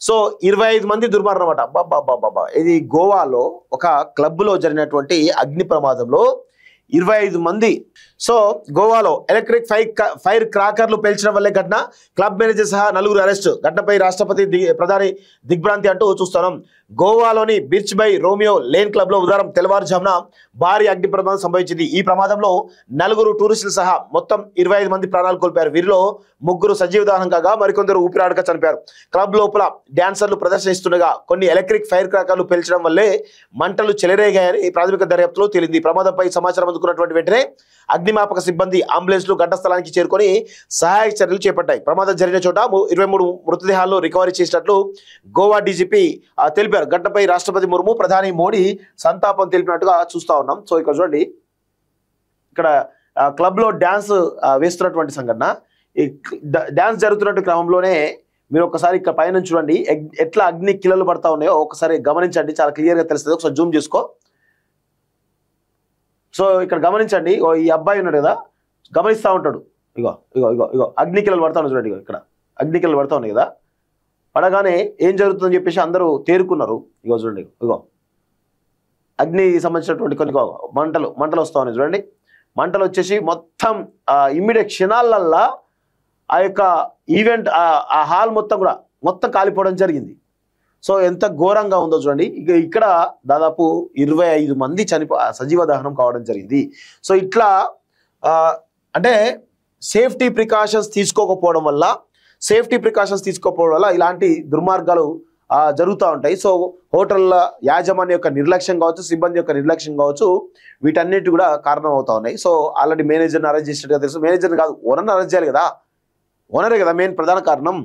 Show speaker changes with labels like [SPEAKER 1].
[SPEAKER 1] So 25 మంది దుర్మార్గం అన్నమాట. అబ్బబ్బబ్బబ్బా! ఇది గోవాలో ఒక క్లబ్లో జరిగినటువంటి అగ్ని ప్రమాదంలో 25 మంది. సో గోవాలో ఎలక్ట్రిక్ ఫైర్ క్రాకర్లు పేల్చడం వల్లే ఘటన, క్లబ్ మేనేజర్ సహా 4 అరెస్టు, ఘటనపై రాష్ట్రపతి ప్రధాని దిగ్భ్రాంతి అంటూ చూస్తున్నాం. గోవాలోని బీచ్ బై రోమియో లేన్ క్లబ్లో ఉదయం తెల్లవారుజామున భారీ అగ్ని ప్రమాదం సంభవించింది. ఈ ప్రమాదంలో 4 టూరిస్టులు సహా మొత్తం 25 మంది ప్రాణాలు కోల్పోయారు. వీరిలో 3 సజీవ దహనం కాగా మరికొందరు ఊపిరాడక చనిపోయారు. క్లబ్ లోపల డాన్సర్లు ప్రదర్శనిస్తుండగా కొన్ని ఎలక్ట్రిక్ ఫైర్ క్రాకర్లు పేల్చడం వల్లే మంటలు చెలరేగాయని ప్రాథమిక దర్యాప్తులో తేలింది. ప్రమాదంపై సమాచారం అందుకున్నటువంటి వెంటనే అగ్నిమాపక సిబ్బంది అంబులెన్స్లు ఘటన స్థలానికి చేరుకొని సహాయక చర్యలు చేపట్టాయి. ప్రమాదం జరిగిన చోట 23 మృతదేహాల్లో రికవరీ చేసినట్లు గోవా డీజీపీ తెలిపారు. ఘటనపై రాష్ట్రపతి ముర్ము, ప్రధాని మోడీ సంతాపం తెలిపినట్టుగా చూస్తా ఉన్నాం. సో ఇక్కడ చూడండి, ఇక్కడ క్లబ్ లో డ్యాన్స్ వేస్తున్నటువంటి సంఘటన. ఈ డ్యాన్స్ జరుగుతున్నటువంటి క్రమంలోనే మీరు ఒకసారి ఇక్కడ పైన చూడండి ఎట్లా అగ్ని కిలలు పడతా ఉన్నాయో ఒకసారి గమనించండి, చాలా క్లియర్ గా తెలుస్తుంది. ఒకసారి జూమ్ చేసుకో. సో ఇక్కడ గమనించండి, ఈ అబ్బాయి ఉన్నాడు కదా, గమనిస్తూ ఉంటాడు. ఇగో ఇగో ఇగో ఇగో అగ్ని కిలలు పడతా ఉన్నాడు చూడండి. ఇగో ఇక్కడ అగ్ని కిలలు పడతా ఉన్నాయి కదా, పడగానే ఏం జరుగుతుందని చెప్పేసి అందరూ తేరుకున్నారు. ఇగో చూడండి, ఇగో అగ్ని సంబంధించినటువంటి కొన్ని మంటలు వస్తూ ఉన్నాయి చూడండి. మంటలు వచ్చేసి మొత్తం ఇమ్మీడియట్ క్షణాలల్లా ఆ యొక్క ఈవెంట్ ఆ హాల్ మొత్తం కాలిపోవడం జరిగింది. సో ఎంత ఘోరంగా ఉందో చూడండి. ఇక్కడ దాదాపు 25 మంది సజీవ దహనం కావడం జరిగింది. సో ఇట్లా అంటే సేఫ్టీ ప్రికాషన్స్ తీసుకోకపోవడం వల్ల ఇలాంటి దుర్మార్గాలు జరుగుతూ ఉంటాయి. సో హోటళ్ళ యాజమాన్య యొక్క నిర్లక్ష్యం కావచ్చు, సిబ్బంది యొక్క నిర్లక్ష్యం కావచ్చు, వీటన్నిటి కూడా కారణం అవుతా ఉన్నాయి. సో ఆల్రెడీ మేనేజర్ని అరెస్ట్ చేసినట్టుగా తెలుసు. మేనేజర్ని కాదు, ఓనర్ని అరెస్ట్ చేయాలి కదా, ఓనరే కదా మెయిన్ ప్రధాన కారణం.